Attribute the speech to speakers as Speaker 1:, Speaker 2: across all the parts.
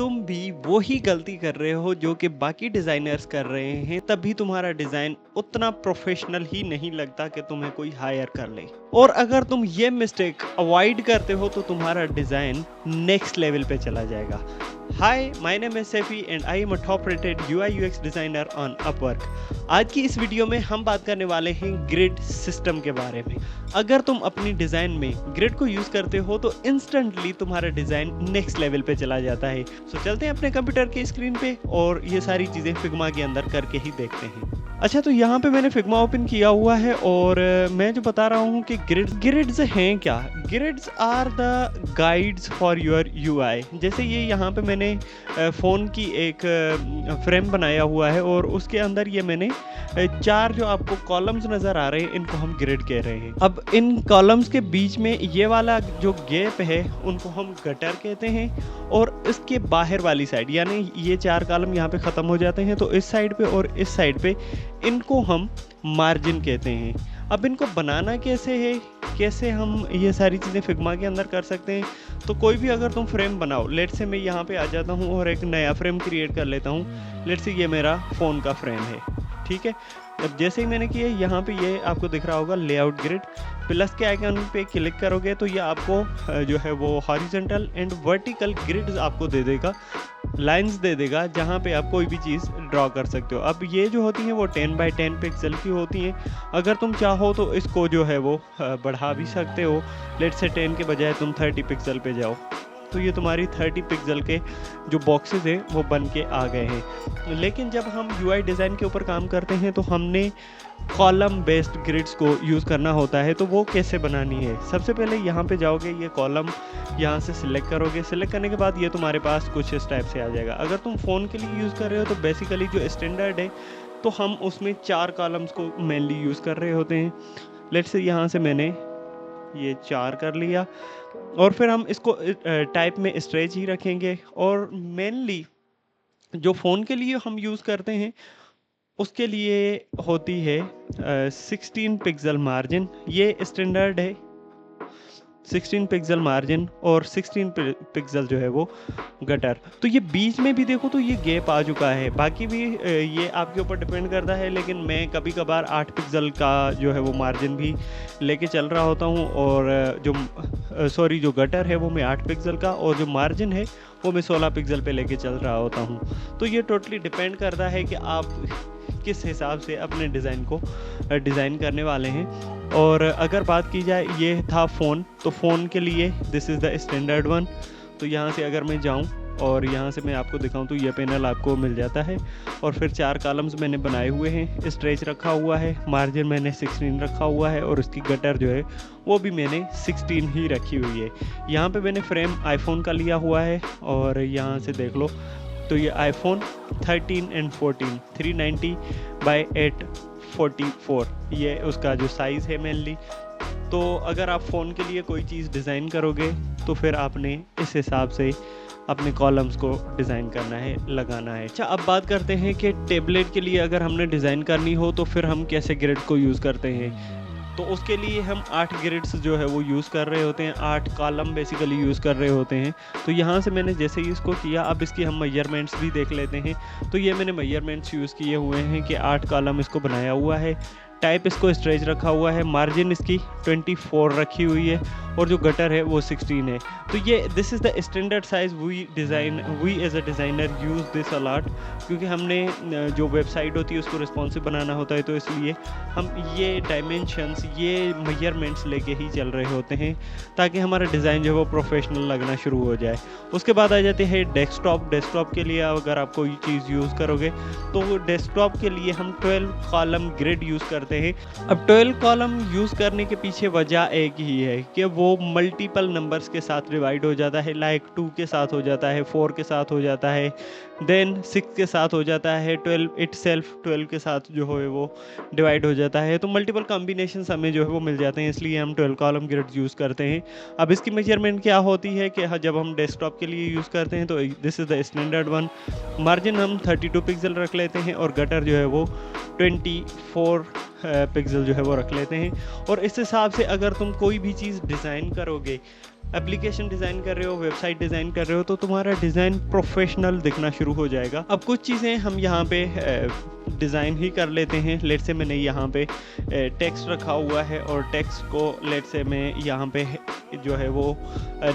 Speaker 1: तुम भी वही गलती कर रहे हो जो कि बाकी डिज़ाइनर्स कर रहे हैं, तब भी तुम्हारा डिज़ाइन उतना प्रोफेशनल ही नहीं लगता कि तुम्हें कोई हायर कर ले। और अगर तुम ये मिस्टेक अवॉइड करते हो तो तुम्हारा डिज़ाइन नेक्स्ट लेवल पे चला जाएगा। Hi, my name is Saifi and I am a top rated UI UX designer on Upwork. आज की इस वीडियो में हम बात करने वाले हैं ग्रिड सिस्टम के बारे में। अगर तुम अपनी डिज़ाइन में ग्रिड को यूज़ करते हो तो इंस्टेंटली तुम्हारा डिज़ाइन नेक्स्ट लेवल पे चला जाता है। सो चलते हैं अपने कंप्यूटर की स्क्रीन पे और ये सारी चीज़ें फिग्मा के अंदर करके ही देखते हैं। अच्छा, तो यहाँ पे मैंने फिग्मा ओपन किया हुआ है और मैं जो बता रहा हूँ कि ग्रिड्स हैं क्या। Grids are the guides for your UI. जैसे ये यहाँ पे मैंने फ़ोन की एक फ्रेम बनाया हुआ है और उसके अंदर ये मैंने चार जो आपको कॉलम्स नज़र आ रहे हैं, इनको हम ग्रिड कह रहे हैं। अब इन कॉलम्स के बीच में ये वाला जो गैप है उनको हम गटर कहते हैं, और इसके बाहर वाली साइड यानी ये चार कॉलम यहाँ पे ख़त्म हो जाते हैं तो इस साइड पे और इस साइड पे इनको हम मार्जिन कहते हैं। अब इनको बनाना कैसे है, कैसे हम ये सारी चीज़ें फिग्मा के अंदर कर सकते हैं। तो कोई भी अगर तुम फ्रेम बनाओ, लेट से मैं यहाँ पे आ जाता हूँ और एक नया फ्रेम क्रिएट कर लेता हूँ। लेट से ये मेरा फ़ोन का फ्रेम है, ठीक है। अब जैसे ही मैंने किया, यहाँ पे ये आपको दिख रहा होगा लेआउट ग्रिड, प्लस के आइकन पे क्लिक करोगे तो ये आपको जो है वो हॉरिजॉन्टल एंड वर्टिकल ग्रिड्स आपको दे देगा, लाइंस दे देगा जहाँ पे आप कोई भी चीज़ ड्रॉ कर सकते हो। अब ये जो होती हैं वो 10 बाई 10 पिक्सल की होती हैं। अगर तुम चाहो तो इसको जो है वो बढ़ा भी सकते हो। लेट से 10 के बजाय तुम 30 पिक्सल पे जाओ तो ये तुम्हारी 30 पिक्सल के जो बॉक्सेस हैं वो बन के आ गए हैं। लेकिन जब हम यूआई डिज़ाइन के ऊपर काम करते हैं तो हमने कॉलम बेस्ड ग्रिड्स को यूज़ करना होता है। तो वो कैसे बनानी है, सबसे पहले यहाँ पे जाओगे, ये कॉलम यहाँ से सिलेक्ट करोगे। सिलेक्ट करने के बाद ये तुम्हारे पास कुछ इस टाइप से आ जाएगा। अगर तुम फ़ोन के लिए यूज़ कर रहे हो तो बेसिकली जो स्टैंडर्ड है तो हम उसमें 4 कॉलम्स को मेनली यूज़ कर रहे होते हैं। लेट्स से यहाँ से मैंने ये 4 कर लिया और फिर हम इसको टाइप में स्ट्रेच ही रखेंगे। और मेनली जो फ़ोन के लिए हम यूज़ करते हैं उसके लिए होती है 16 पिक्सल मार्जिन। ये स्टैंडर्ड है, 16 पिक्सल मार्जिन और 16 पिक्सल जो है वो गटर। तो ये बीच में भी देखो तो ये गैप आ चुका है। बाकी भी ये आपके ऊपर डिपेंड करता है, लेकिन मैं कभी कभार 8 पिक्सल का जो है वो मार्जिन भी लेके चल रहा होता हूँ, और जो गटर है वो मैं 8 पिक्सल का और जो मार्जिन है वो मैं 16 पिक्सल पे लेके चल रहा होता हूँ। तो ये टोटली डिपेंड करता है कि आप किस हिसाब से अपने डिज़ाइन को डिज़ाइन करने वाले हैं। और अगर बात की जाए, ये था फ़ोन, तो फ़ोन के लिए this is the standard one. तो यहाँ से अगर मैं जाऊँ और यहाँ से मैं आपको दिखाऊं तो ये पैनल आपको मिल जाता है। और फिर 4 कॉलम्स मैंने बनाए हुए हैं, स्ट्रेच रखा हुआ है, मार्जिन मैंने 16 रखा हुआ है और उसकी गटर जो है वो भी मैंने 16 ही रखी हुई है। यहाँ पे मैंने फ्रेम आईफोन का लिया हुआ है और यहाँ से देख लो तो ये आईफोन 13 एंड 14 390 बाई 844 ये उसका जो साइज़ है मेनली। तो अगर आप फ़ोन के लिए कोई चीज़ डिज़ाइन करोगे तो फिर आपने इस हिसाब से अपने कॉलम्स को डिज़ाइन करना है, लगाना है। अच्छा, अब बात करते हैं कि टेबलेट के लिए अगर हमने डिज़ाइन करनी हो तो फिर हम कैसे ग्रिड को यूज़ करते हैं। तो उसके लिए हम 8 ग्रिड्स जो है वो यूज़ कर रहे होते हैं, 8 कॉलम बेसिकली यूज़ कर रहे होते हैं। तो यहाँ से मैंने जैसे ही इसको किया, अब इसकी हम मेजरमेंट्स भी देख लेते हैं। तो ये मैंने मेजरमेंट्स यूज़ किए हुए हैं कि 8 कॉलम इसको बनाया हुआ है, टाइप इसको स्ट्रेच रखा हुआ है, मार्जिन इसकी 24 रखी हुई है और जो गटर है वो 16 है। तो ये this is the standard size we as a designer use this a lot, क्योंकि हमने जो वेबसाइट होती है उसको रिस्पॉन्सिव बनाना होता है। तो इसलिए हम ये डायमेंशंस, ये मेजरमेंट्स लेके ही चल रहे होते हैं ताकि हमारा डिज़ाइन जो है वो प्रोफेशनल लगना शुरू हो जाए। उसके बाद आ जाते हैं डेस्कटॉप के लिए अगर आप कोई चीज़ यूज़ करोगे तो डेस्कटॉप के लिए हम 12 कॉलम ग्रिड यूज़ करते हैं। अब 12 कॉलम यूज़ करने के पीछे वजह एक ही है कि वो मल्टीपल नंबर्स के साथ डिवाइड हो जाता है। लाइक 2 के साथ हो जाता है, 4 के साथ हो जाता है, देन 6 के साथ हो जाता है, 12 के साथ जो है वो डिवाइड हो जाता है। तो मल्टीपल कॉम्बिनेशन हमें जो है वो मिल जाते हैं, इसलिए हम 12 कॉलम ग्रिड यूज़ करते हैं। अब इसकी मेजरमेंट क्या होती है कि जब हम डेस्कटॉप के लिए यूज़ करते हैं तो this is the standard one. Margin हम 32 पिक्सल रख लेते हैं और गटर जो है वो 24 पिक्सल जो है वो रख लेते हैं। और इस हिसाब से अगर तुम कोई भी चीज़ डिज़ाइन करोगे एप्लीकेशन डिज़ाइन कर रहे हो, वेबसाइट डिज़ाइन कर रहे हो, तो तुम्हारा डिज़ाइन प्रोफेशनल दिखना शुरू हो जाएगा। अब कुछ चीज़ें हम यहाँ पे डिज़ाइन ही कर लेते हैं। लेट से मैंने यहाँ पे टेक्स्ट रखा हुआ है और टेक्स्ट को लेट से मैं यहाँ पे जो है वो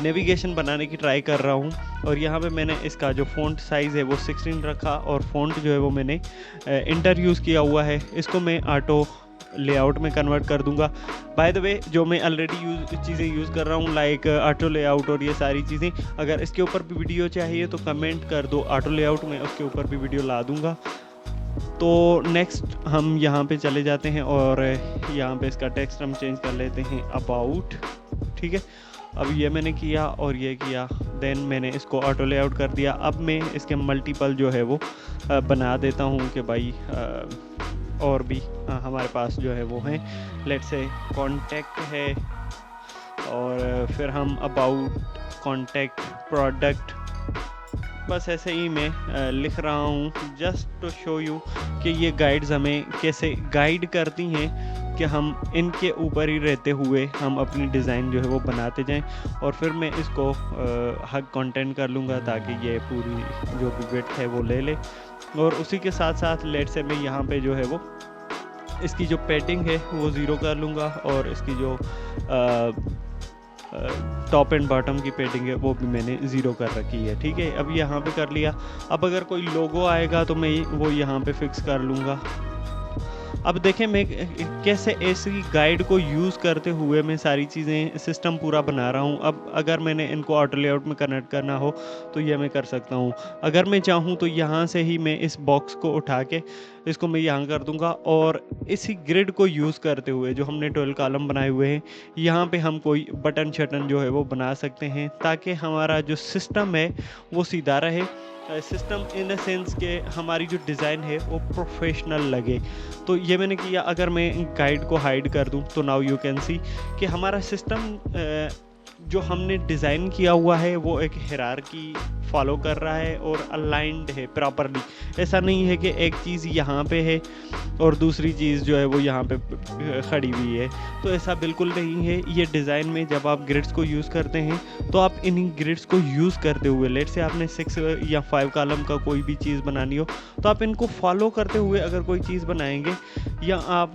Speaker 1: नेविगेशन बनाने की ट्राई कर रहा हूँ, और यहाँ पे मैंने इसका जो फ़ॉन्ट साइज़ है वो 16 रखा, और फ़ॉन्ट जो है वो मैंने इंटर यूज़ किया हुआ है। इसको मैं ऑटो लेआउट में कन्वर्ट कर दूंगा। बाय द वे, जो मैं ऑलरेडी चीज़ें यूज़ कर रहा हूँ लाइक ऑटो लेआउट और ये सारी चीज़ें, अगर इसके ऊपर भी वीडियो चाहिए तो कमेंट कर दो ऑटो लेआउट में, उसके ऊपर भी वीडियो ला दूंगा। तो नेक्स्ट हम यहाँ पे चले जाते हैं और यहाँ पे इसका टेक्स्ट हम चेंज कर लेते हैं अबाउट। ठीक है, अब ये मैंने किया और ये किया, देन मैंने इसको ऑटो लेआउट कर दिया। अब मैं इसके मल्टीपल जो है वो बना देता हूँ कि भाई और भी हमारे पास जो है वो हैं। लेट्स से कॉन्टैक्ट है, और फिर हम अबाउट, कॉन्टैक्ट, प्रोडक्ट, बस ऐसे ही मैं लिख रहा हूँ जस्ट टू शो यू कि ये गाइड्स हमें कैसे गाइड करती हैं कि हम इनके ऊपर ही रहते हुए हम अपनी डिज़ाइन जो है वो बनाते जाएं। और फिर मैं इसको हग कंटेंट कर लूँगा ताकि ये पूरी जो भी विड्थ है वो ले ले। और उसी के साथ साथ लेट से मैं यहाँ पे जो है वो इसकी जो पैडिंग है वो 0 कर लूँगा, और इसकी जो टॉप एंड बॉटम की पैडिंग है वो भी मैंने 0 कर रखी है। ठीक है, अब यहाँ पे कर लिया। अब अगर कोई लोगो आएगा तो मैं वो यहाँ पे फिक्स कर लूँगा। अब देखें मैं कैसे ऐसी गाइड को यूज़ करते हुए मैं सारी चीज़ें सिस्टम पूरा बना रहा हूँ। अब अगर मैंने इनको ऑटो लेआउट में कन्वर्ट करना हो तो ये मैं कर सकता हूँ। अगर मैं चाहूँ तो यहाँ से ही मैं इस बॉक्स को उठा के इसको मैं यहाँ कर दूँगा, और इसी ग्रिड को यूज़ करते हुए जो हमने 12 कॉलम बनाए हुए हैं यहाँ पे हम कोई बटन शटन जो है वो बना सकते हैं, ताकि हमारा जो सिस्टम है वो सीधा रहे। सिस्टम इन द सेंस के हमारी जो डिज़ाइन है वो प्रोफेशनल लगे। तो ये मैंने किया। अगर मैं गाइड को हाइड कर दूं तो नाउ यू कैन सी कि हमारा सिस्टम जो हमने डिज़ाइन किया हुआ है वो एक हिरार्की फॉलो कर रहा है और अलाइंड है प्रॉपरली। ऐसा नहीं है कि एक चीज़ यहाँ पे है और दूसरी चीज़ जो है वो यहाँ पे खड़ी हुई है, तो ऐसा बिल्कुल नहीं है। ये डिज़ाइन में जब आप ग्रिड्स को यूज़ करते हैं तो आप इन्हीं ग्रिड्स को यूज़ करते हुए, लेट से आपने 6 या 5 कॉलम का कोई भी चीज़ बनानी हो तो आप इनको फॉलो करते हुए अगर कोई चीज़ बनाएंगे, या आप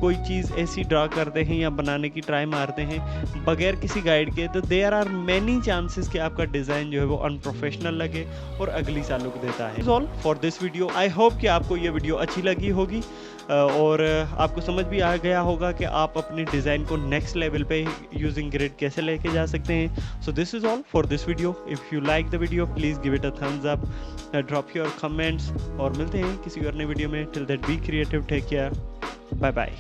Speaker 1: कोई चीज़ ऐसी ड्रा करते हैं या बनाने की ट्राई मारते हैं बगैर किसी गाइड के, तो देयर आर मैनी चांसेस कि आपका डिज़ाइन जो है वो अनप्रोफेशनल लगे और अगली सा लुक देता है। All for this video. I hope कि आपको ये वीडियो अच्छी लगी होगी और आपको समझ भी आ गया होगा कि आप अपने डिज़ाइन को नेक्स्ट लेवल पे यूजिंग ग्रिड कैसे लेके जा सकते हैं। So this is all for this video. If you like the video please give it a thumbs up, drop your comments, और मिलते हैं किसी और नए वीडियो में। Till that be creative, take care, bye bye.